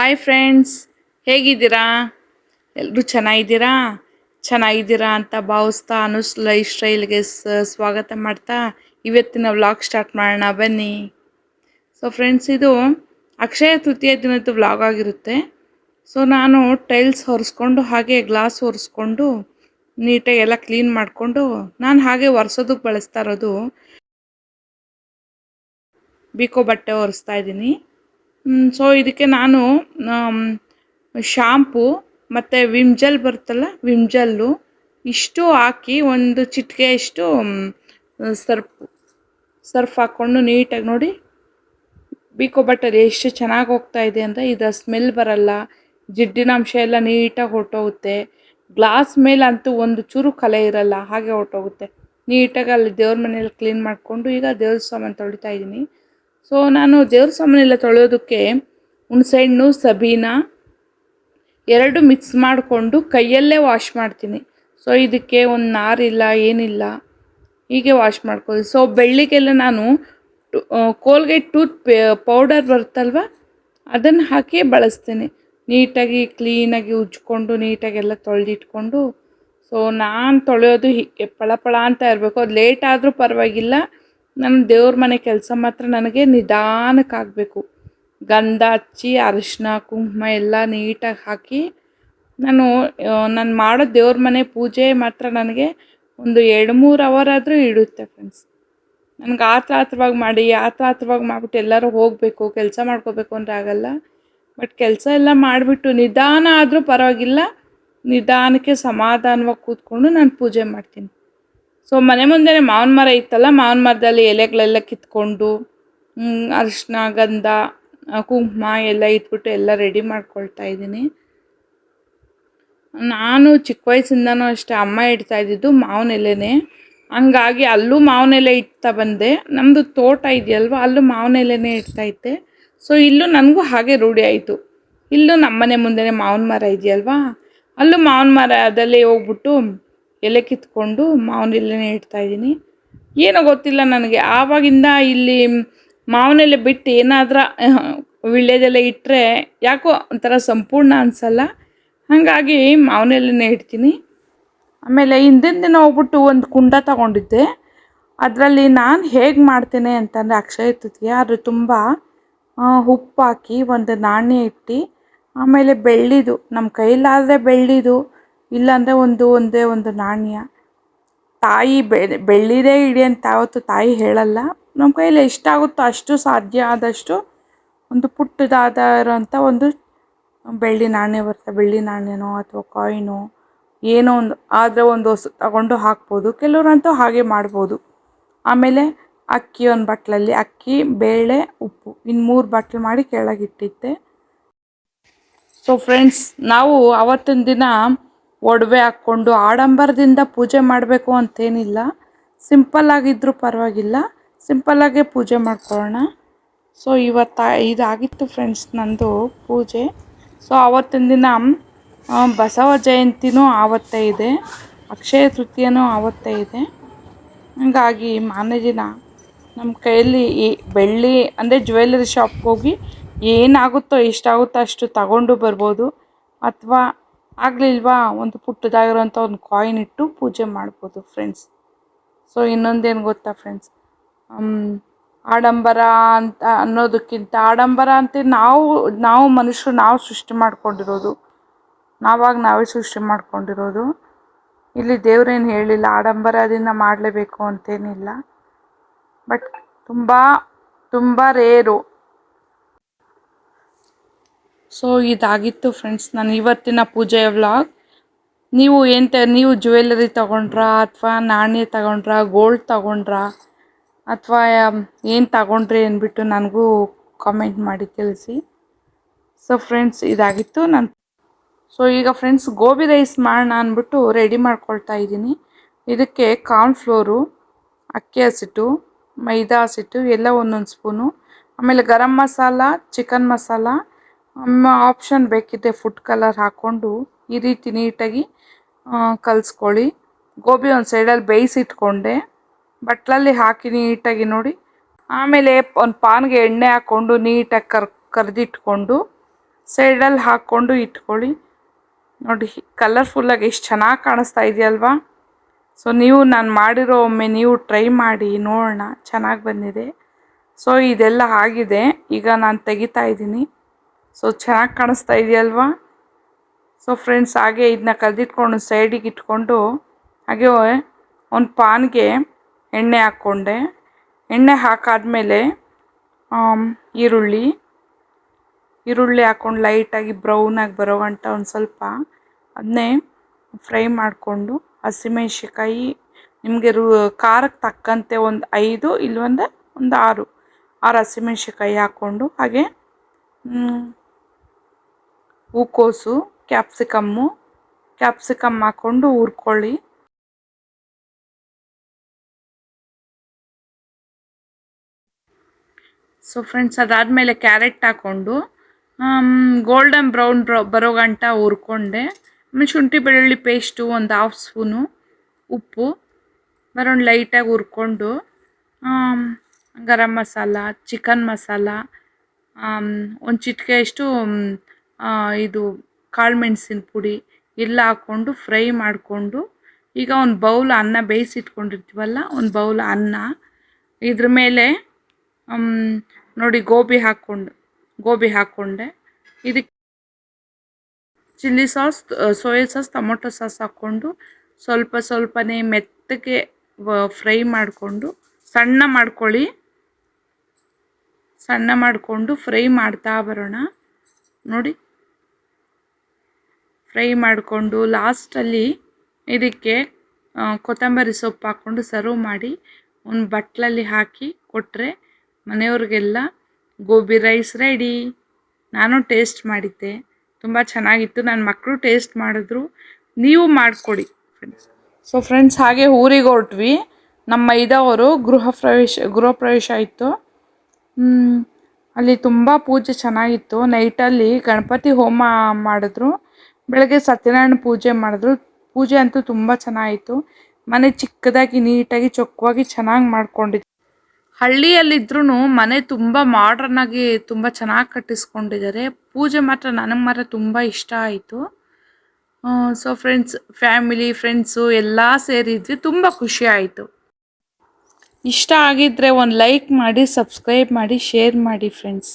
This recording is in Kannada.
ಹಾಯ್ ಫ್ರೆಂಡ್ಸ್, ಹೇಗಿದ್ದೀರಾ? ಎಲ್ಲರೂ ಚೆನ್ನಾಗಿದ್ದೀರಾ ಅಂತ ಭಾವಿಸ್ತಾ ಅನುಸ್ ಲೈಫ್ ಸ್ಟೈಲ್ಗೆ ಸ್ವಾಗತ ಮಾಡ್ತಾ ಇವತ್ತಿನ ವ್ಲಾಗ್ ಸ್ಟಾರ್ಟ್ ಮಾಡೋಣ ಬನ್ನಿ. ಸೊ ಫ್ರೆಂಡ್ಸ್, ಇದು ಅಕ್ಷಯ ತೃತೀಯ ದಿನದ ವ್ಲಾಗ್ ಆಗಿರುತ್ತೆ. ಸೊ ನಾನು ಟೈಲ್ಸ್ ಒರೆಸ್ಕೊಂಡು ಹಾಗೆ ಗ್ಲಾಸ್ ಒರೆಸ್ಕೊಂಡು ನೀಟಾಗಿ ಎಲ್ಲ ಕ್ಲೀನ್ ಮಾಡಿಕೊಂಡು ನಾನು ಹಾಗೆ ಒರೆಸೋದಕ್ಕೆ ಬಳಸ್ತಾ ಇರೋದು ಬಿಕೋ ಬಟ್ಟೆ ಒರೆಸ್ತಾ ಇದ್ದೀನಿ. ಸೊ ಇದಕ್ಕೆ ನಾನು ಶಾಂಪು ಮತ್ತು ವಿಮ್ ಜೆಲ್ ಬರುತ್ತಲ್ಲ, ವಿಮ್ ಜೆಲ್ಲು ಇಷ್ಟು ಹಾಕಿ ಒಂದು ಚಿಟಿಕೆ ಇಷ್ಟು ಸರ್ಫ್ ಹಾಕ್ಕೊಂಡು ನೀಟಾಗಿ ನೋಡಿ ಬಿಕೋ ಬಟ್ಟೆ ಎಷ್ಟು ಚೆನ್ನಾಗಿ ಹೋಗ್ತಾ ಇದೆ ಅಂದರೆ ಇದರ ಸ್ಮೆಲ್ ಬರಲ್ಲ, ಜಿಡ್ಡಿನ ಅಂಶ ಎಲ್ಲ ನೀಟಾಗಿ ಹೊರಟೋಗುತ್ತೆ. ಗ್ಲಾಸ್ ಮೇಲಂತೂ ಒಂದು ಚೂರು ಕಲೆ ಇರಲ್ಲ, ಹಾಗೆ ಹೊರಟೋಗುತ್ತೆ. ನೀಟಾಗಿ ಅಲ್ಲಿ ದೇವ್ರ ಮನೆಯಲ್ಲಿ ಕ್ಲೀನ್ ಮಾಡಿಕೊಂಡು ಈಗ ದೇವ್ರ ಸಾಮಾನು ತೊಳಿತಾ ಇದ್ದೀನಿ. ಸೊ ನಾನು ದೇವ್ರ ಸಾಮಾನೆಲ್ಲ ತೊಳೆಯೋದಕ್ಕೆ ಹುಣಸೆಹಣ್ಣು ಸಬೀನಾ ಎರಡು ಮಿಕ್ಸ್ ಮಾಡಿಕೊಂಡು ಕೈಯಲ್ಲೇ ವಾಶ್ ಮಾಡ್ತೀನಿ. ಸೊ ಇದಕ್ಕೆ ಒಂದು ನಾರಿಲ್ಲ ಏನಿಲ್ಲ, ಹೀಗೆ ವಾಶ್ ಮಾಡ್ಕೊಳ್ಳಿ. ಸೊ ಬೆಳ್ಳಿಗೆಲ್ಲ ನಾನು ಕೋಲ್ಗೇಟ್ ಟೂತ್ ಪೌಡರ್ ಬರುತ್ತಲ್ವ, ಅದನ್ನು ಹಾಕಿ ಬಳಸ್ತೀನಿ. ನೀಟಾಗಿ ಕ್ಲೀನಾಗಿ ಉಜ್ಜಿಕೊಂಡು ನೀಟಾಗೆಲ್ಲ ತೊಳೆದಿಟ್ಕೊಂಡು, ಸೊ ನಾನು ತೊಳೆಯೋದು ಹೀಗೆ ಪಳ ಅಂತ ಇರಬೇಕು. ಅದು ಲೇಟ್ ಆದರೂ ಪರವಾಗಿಲ್ಲ, ನನ್ನ ದೇವ್ರ ಮನೆ ಕೆಲಸ ಮಾತ್ರ ನನಗೆ ನಿಧಾನಕ್ಕಾಗಬೇಕು. ಗಂಧ ಹಚ್ಚಿ ಅರಿಶಿನ ಕುಂಕುಮ ಎಲ್ಲ ನೀಟಾಗಿ ಹಾಕಿ ನಾನು ಮಾಡೋ ದೇವ್ರ ಮನೆ ಪೂಜೆ ಮಾತ್ರ ನನಗೆ ಒಂದು 2-3 ಅವರ್ ಆದರೂ ಇಡುತ್ತೆ ಫ್ರೆಂಡ್ಸ್. ನನಗೆ ಆತ್ರವಾಗಿ ಮಾಡಿಬಿಟ್ಟು ಎಲ್ಲರೂ ಹೋಗಬೇಕು, ಕೆಲಸ ಮಾಡ್ಕೋಬೇಕು ಅಂದರೆ ಆಗಲ್ಲ. ಬಟ್ ಕೆಲಸ ಎಲ್ಲ ಮಾಡಿಬಿಟ್ಟು ನಿಧಾನ ಆದರೂ ಪರವಾಗಿಲ್ಲ, ನಿಧಾನಕ್ಕೆ ಸಮಾಧಾನವಾಗಿ ಕೂತ್ಕೊಂಡು ನಾನು ಪೂಜೆ ಮಾಡ್ತೀನಿ. ಸೊ ಮನೆ ಮುಂದೆನೇ ಮಾವಿನ ಮರ ಇತ್ತಲ್ಲ, ಮಾವಿನ ಮರದಲ್ಲಿ ಎಲೆಗಳೆಲ್ಲ ಕಿತ್ಕೊಂಡು ಅರಿಶಿನ ಗಂಧ ಕುಂಕುಮ ಎಲ್ಲ ಇಟ್ಬಿಟ್ಟು ಎಲ್ಲ ರೆಡಿ ಮಾಡ್ಕೊಳ್ತಾ ಇದ್ದೀನಿ. ನಾನು ಚಿಕ್ಕ ವಯಸ್ಸಿಂದನೂ ಅಷ್ಟೇ ಅಮ್ಮ ಇಡ್ತಾ ಇದ್ದಿದ್ದು ಮಾವಿನ ಎಲೆನೇ, ಹಂಗಾಗಿ ಅಲ್ಲೂ ಮಾವಿನ ಎಲೆ ಇಡ್ತಾ ಬಂದೆ. ನಮ್ಮದು ತೋಟ ಇದೆಯಲ್ವ, ಅಲ್ಲೂ ಮಾವಿನ ಎಲೆನೇ ಇಡ್ತಾ ಇದ್ದೆ. ಸೊ ಇಲ್ಲೂ ನನಗೂ ಹಾಗೆ ರೂಢಿ ಆಯಿತು. ಇಲ್ಲೂ ನಮ್ಮನೆ ಮುಂದೆನೇ ಮಾವಿನ ಮರ ಇದೆಯಲ್ವಾ, ಅಲ್ಲೂ ಮಾವಿನ ಮರದಲ್ಲಿ ಹೋಗ್ಬಿಟ್ಟು ಎಲೆ ಕಿತ್ಕೊಂಡು ಮಾವಿನ ಎಲೆನೇ ಇಡ್ತಾ ಇದ್ದೀನಿ. ಏನೋ ಗೊತ್ತಿಲ್ಲ ನನಗೆ, ಆವಾಗಿಂದ ಇಲ್ಲಿ ಮಾವಿನ ಎಲೆ ಬಿಟ್ಟು ಏನಾದರೂ ವೀಳ್ಯದೆಲೆ ಇಟ್ಟರೆ ಯಾಕೋ ಒಂಥರ ಸಂಪೂರ್ಣ ಅನಿಸಲ್ಲ, ಹಾಗಾಗಿ ಮಾವಿನ ಎಲೆನೇ ಇಡ್ತೀನಿ. ಆಮೇಲೆ ಹಿಂದಿನ ದಿನ ಹೋಗ್ಬಿಟ್ಟು ಒಂದು ಕುಂಡ ತಗೊಂಡಿದ್ದೆ. ಅದರಲ್ಲಿ ನಾನು ಹೇಗೆ ಮಾಡ್ತೇನೆ ಅಂತಂದರೆ ಅಕ್ಷಯ ತೃತೀಯ ಅದು ತುಂಬ ಉಪ್ಪು ಹಾಕಿ ಒಂದು ನಾಣ್ಯ ಇಟ್ಟು, ಆಮೇಲೆ ಬೆಳ್ಳಿದು ನಮ್ಮ ಕೈಲಾದರೆ ಬೆಳ್ಳಿದು, ಇಲ್ಲಾಂದರೆ ಒಂದೇ ಒಂದು ನಾಣ್ಯ. ತಾಯಿ ಬೆಳ್ಳಿದೇ ಇಡಿ ಅಂತ ಯಾವತ್ತು ತಾಯಿ ಹೇಳಲ್ಲ. ನಮ್ಮ ಕೈಯಲ್ಲಿ ಎಷ್ಟಾಗುತ್ತೋ ಅಷ್ಟು ಸಾಧ್ಯ ಆದಷ್ಟು ಒಂದು ಪುಟ್ಟದಾದ ಇರೋಂಥ ಒಂದು ಬೆಳ್ಳಿ ನಾಣ್ಯ ಬರುತ್ತೆ, ಬೆಳ್ಳಿ ನಾಣ್ಯನೋ ಅಥವಾ ಕಾಯಿನೋ ಏನೋ ಒಂದು ಆದರೆ ಒಂದು ಹೊಸ ತಗೊಂಡು ಹಾಕ್ಬೋದು, ಕೆಲವರಂತೂ ಹಾಗೆ ಮಾಡ್ಬೋದು. ಆಮೇಲೆ ಅಕ್ಕಿ ಒಂದು ಬಟ್ಲಲ್ಲಿ ಅಕ್ಕಿ ಬೇಳೆ ಉಪ್ಪು ಇನ್ನು 3 ಬಟ್ಲು ಮಾಡಿ ಕೆಳಗಿಟ್ಟಿದ್ದೆ. ಸೊ ಫ್ರೆಂಡ್ಸ್, ನಾವು ಆವತ್ತಿನ ದಿನ ಒಡವೆ ಹಾಕ್ಕೊಂಡು ಆಡಂಬರದಿಂದ ಪೂಜೆ ಮಾಡಬೇಕು ಅಂತೇನಿಲ್ಲ, ಸಿಂಪಲ್ಲಾಗಿದ್ದರೂ ಪರವಾಗಿಲ್ಲ, ಸಿಂಪಲ್ಲಾಗೇ ಪೂಜೆ ಮಾಡ್ಕೊಳ್ಳೋಣ. ಸೊ ಇದಾಗಿತ್ತು ಫ್ರೆಂಡ್ಸ್ ನನ್ನದು ಪೂಜೆ. ಸೊ ಆವತ್ತಿನ ದಿನ ಬಸವ ಜಯಂತಿನೂ ಆವತ್ತೇ ಇದೆ, ಅಕ್ಷಯ ತೃತೀಯನೂ ಆವತ್ತೇ ಇದೆ. ಹಾಗಾಗಿ ಮಾರನೇ ದಿನ ನಮ್ಮ ಕೈಯಲ್ಲಿ ಈ ಬೆಳ್ಳಿ ಅಂದರೆ ಜ್ಯುವೆಲ್ಲರಿ ಶಾಪ್ಗೆ ಹೋಗಿ ಏನಾಗುತ್ತೋ ಎಷ್ಟಾಗುತ್ತೋ ಅಷ್ಟು ತಗೊಂಡು ಬರ್ಬೋದು, ಅಥವಾ ಆಗಲಿಲ್ವಾ ಒಂದು ಪುಟ್ಟದಾಗಿರೋಂಥ ಒಂದು ಕಾಯಿನ್ ಇಟ್ಟು ಪೂಜೆ ಮಾಡ್ಬೋದು ಫ್ರೆಂಡ್ಸ್. ಸೊ ಇನ್ನೊಂದೇನು ಗೊತ್ತಾ ಫ್ರೆಂಡ್ಸ್, ಆಡಂಬರ ಅಂತ ಅನ್ನೋದಕ್ಕಿಂತ ಆಡಂಬರ ಅಂತ ನಾವು ಮನುಷ್ಯರು ನಾವು ಸೃಷ್ಟಿ ಮಾಡ್ಕೊಂಡಿರೋದು, ನಾವೇ ಸೃಷ್ಟಿ ಮಾಡ್ಕೊಂಡಿರೋದು. ಇಲ್ಲಿ ದೇವ್ರೇನು ಹೇಳಿಲ್ಲ ಆಡಂಬರದಿಂದ ಮಾಡಲೇಬೇಕು ಅಂತೇನಿಲ್ಲ, ಬಟ್ ತುಂಬ ರೇರು. ಸೊ ಇದಾಗಿತ್ತು ಫ್ರೆಂಡ್ಸ್ ನಾನು ಇವತ್ತಿನ ಪೂಜೆಯ ವ್ಲಾಗ್. ನೀವು ಜ್ಯುವೆಲ್ಲರಿ ತಗೊಂಡ್ರಾ ಅಥವಾ ನಾಣ್ಯ ತಗೊಂಡ್ರಾ, ಗೋಲ್ಡ್ ತಗೊಂಡ್ರಾ, ಅಥವಾ ಏನು ತಗೊಂಡ್ರಿ ಅಂದ್ಬಿಟ್ಟು ನನಗೂ ಕಾಮೆಂಟ್ ಮಾಡಿ ತಿಳಿಸಿ. ಸೊ ಫ್ರೆಂಡ್ಸ್ ಇದಾಗಿತ್ತು ಸೊ ಈಗ ಫ್ರೆಂಡ್ಸ್ ಗೋಬಿ ರೈಸ್ ಮಾಡೋಣ ಅಂದ್ಬಿಟ್ಟು ರೆಡಿ ಮಾಡ್ಕೊಳ್ತಾ ಇದ್ದೀನಿ. ಇದಕ್ಕೆ ಕಾರ್ನ್ಫ್ಲೋರು, ಅಕ್ಕಿ ಹಸಿಟ್ಟು, ಮೈದಾ ಹಸಿಟ್ಟು ಎಲ್ಲ ಒಂದೊಂದು ಸ್ಪೂನು, ಆಮೇಲೆ ಗರಂ ಮಸಾಲ, ಚಿಕನ್ ಮಸಾಲ, ಆಪ್ಷನ್ ಬೇಕಿದ್ದರೆ ಫುಡ್ ಕಲರ್ ಹಾಕ್ಕೊಂಡು ಈ ರೀತಿ ನೀಟಾಗಿ ಕಲಿಸ್ಕೊಳ್ಳಿ. ಗೋಬಿ ಒಂದು ಸೈಡಲ್ಲಿ ಬೇಯಿಸಿಟ್ಕೊಂಡೆ, ಬಟ್ಲಲ್ಲಿ ಹಾಕಿ ನೀಟಾಗಿ ನೋಡಿ. ಆಮೇಲೆ ಒಂದು ಪಾನ್ಗೆ ಎಣ್ಣೆ ಹಾಕ್ಕೊಂಡು ನೀಟಾಗಿ ಕರೆದಿಟ್ಕೊಂಡು ಸೈಡಲ್ಲಿ ಹಾಕ್ಕೊಂಡು ಇಟ್ಕೊಳ್ಳಿ. ನೋಡಿ ಕಲರ್ಫುಲ್ಲಾಗಿ ಎಷ್ಟು ಚೆನ್ನಾಗಿ ಕಾಣಿಸ್ತಾ ಇದೆಯಲ್ವಾ. ಸೊ ನೀವು ನಾನು ಮಾಡಿರೋ ಒಮ್ಮೆ ನೀವು ಟ್ರೈ ಮಾಡಿ ನೋಡೋಣ, ಚೆನ್ನಾಗಿ ಬಂದಿದೆ. ಸೊ ಇದೆಲ್ಲ ಆಗಿದೆ, ಈಗ ನಾನು ತೆಗಿತಾ ಇದ್ದೀನಿ. ಸೊ ಚೆನ್ನಾಗಿ ಕಾಣಿಸ್ತಾ ಇದೆಯಲ್ವಾ. ಸೊ ಫ್ರೆಂಡ್ಸ್, ಹಾಗೆ ಇದನ್ನ ಕದಿಟ್ಕೊಂಡು ಸೈಡಿಗೆ ಇಟ್ಕೊಂಡು ಹಾಗೆ ಒಂದು ಪಾನ್ಗೆ ಎಣ್ಣೆ ಹಾಕ್ಕೊಂಡೆ. ಎಣ್ಣೆ ಹಾಕಾದ್ಮೇಲೆ ಈರುಳ್ಳಿ ಹಾಕ್ಕೊಂಡು ಲೈಟಾಗಿ ಬ್ರೌನಾಗಿ ಬರೋ ಗಂಟ ಒಂದು ಸ್ವಲ್ಪ ಅದನ್ನೇ ಫ್ರೈ ಮಾಡಿಕೊಂಡು, ಹಸಿಮೆಣ್ಸಿಕಾಯಿ ನಿಮಗೆ ಖಾರಕ್ಕೆ ತಕ್ಕಂತೆ ಒಂದು 5 ಇಲ್ಲೊಂದು 6 ಹಸಿಮೆಣ್ಸಿಕಾಯಿ ಹಾಕ್ಕೊಂಡು, ಹಾಗೆ ಹೂಕೋಸು ಕ್ಯಾಪ್ಸಿಕಮ್ ಹಾಕ್ಕೊಂಡು ಹುರ್ಕೊಳ್ಳಿ. ಸೊ ಫ್ರೆಂಡ್ಸ್, ಅದಾದಮೇಲೆ ಕ್ಯಾರೆಟ್ ಹಾಕ್ಕೊಂಡು ಗೋಲ್ಡನ್ ಬ್ರೌನ್ ಬರೋ ಗಂಟ ಹುರ್ಕೊಂಡೆ. ಆಮೇಲೆ ಶುಂಠಿ ಬೆಳ್ಳುಳ್ಳಿ ಪೇಸ್ಟು ಒಂದು 1/2 ಸ್ಪೂನು, ಉಪ್ಪು ಬರೋಣ ಲೈಟಾಗಿ ಹುರ್ಕೊಂಡು, ಗರಂ ಮಸಾಲ, ಚಿಕನ್ ಮಸಾಲ, ಒಂದು ಚಿಟಿಕೆಯಷ್ಟು ಇದು ಕಾಳು ಮೆಣಸಿನ ಪುಡಿ ಎಲ್ಲ ಹಾಕ್ಕೊಂಡು ಫ್ರೈ ಮಾಡಿಕೊಂಡು, ಈಗ ಒಂದು ಬೌಲ್ ಅನ್ನ ಬೇಯಿಸಿಟ್ಕೊಂಡಿರ್ತೀವಲ್ಲ, ಒಂದು ಬೌಲ್ ಅನ್ನ ಇದ್ರ ಮೇಲೆ ನೋಡಿ ಗೋಬಿ ಹಾಕ್ಕೊಂಡೆ. ಇದಕ್ಕೆ chilli sauce, soya sauce, tomato sauce ಹಾಕ್ಕೊಂಡು ಸ್ವಲ್ಪನೇ ಮೆತ್ತಗೆ ಫ್ರೈ ಮಾಡಿಕೊಂಡು, ಸಣ್ಣ ಮಾಡಿಕೊಂಡು ಫ್ರೈ ಮಾಡ್ತಾ ಬರೋಣ. ನೋಡಿ ಫ್ರೈ ಮಾಡಿಕೊಂಡು ಲಾಸ್ಟಲ್ಲಿ ಇದಕ್ಕೆ ಕೊತ್ತಂಬರಿ ಸೊಪ್ಪು ಹಾಕ್ಕೊಂಡು ಸರ್ವ್ ಮಾಡಿ ಒಂದು ಬಟ್ಲಲ್ಲಿ ಹಾಕಿ ಕೊಟ್ಟರೆ ಮನೆಯವ್ರಿಗೆಲ್ಲ ಗೋಬಿ ರೈಸ್ ರೆಡಿ. ನಾನು ಟೇಸ್ಟ್ ಮಾಡಿದ್ದೆ, ತುಂಬ ಚೆನ್ನಾಗಿತ್ತು. ನನ್ನ ಮಕ್ಕಳು ಟೇಸ್ಟ್ ಮಾಡಿದ್ರು, ನೀವು ಮಾಡಿಕೊಡಿ ಫ್ರೆಂಡ್ಸ್. ಸೊ ಫ್ರೆಂಡ್ಸ್, ಹಾಗೆ ಊರಿಗೆ ಹೊರಟ್ವಿ. ನಮ್ಮ ಮೈದಾವರು ಗೃಹ ಪ್ರವೇಶ ಇತ್ತು. ಅಲ್ಲಿ ತುಂಬ ಪೂಜೆ ಚೆನ್ನಾಗಿತ್ತು. ನೈಟಲ್ಲಿ ಗಣಪತಿ ಹೋಮ ಮಾಡಿದ್ರು, ಬೆಳಗ್ಗೆ ಸತ್ಯನಾರಾಯಣ ಪೂಜೆ ಮಾಡಿದ್ರು. ಪೂಜೆ ಅಂತೂ ತುಂಬ ಚೆನ್ನಾಗಿತ್ತು. ಮನೆ ಚಿಕ್ಕದಾಗಿ ನೀಟಾಗಿ ಚೊಕ್ಕವಾಗಿ ಚೆನ್ನಾಗಿ ಮಾಡ್ಕೊಂಡಿತ್ತು. ಹಳ್ಳಿಯಲ್ಲಿದ್ರೂ ಮನೆ ತುಂಬ ಮಾಡ್ರನ್ ಆಗಿ ತುಂಬ ಚೆನ್ನಾಗಿ ಕಟ್ಟಿಸ್ಕೊಂಡಿದ್ದಾರೆ. ಪೂಜೆ ಮಾತ್ರ ನನಗೆ ತುಂಬ ಇಷ್ಟ ಆಯಿತು. ಸೊ ಫ್ರೆಂಡ್ಸ್, ಫ್ಯಾಮಿಲಿ ಫ್ರೆಂಡ್ಸು ಎಲ್ಲ ಸೇರಿದ್ವಿ, ತುಂಬ ಖುಷಿ ಆಯಿತು. ಇಷ್ಟ ಆಗಿದ್ದರೆ ಒಂದು ಲೈಕ್ ಮಾಡಿ, ಸಬ್ಸ್ಕ್ರೈಬ್ ಮಾಡಿ, ಶೇರ್ ಮಾಡಿ ಫ್ರೆಂಡ್ಸ್.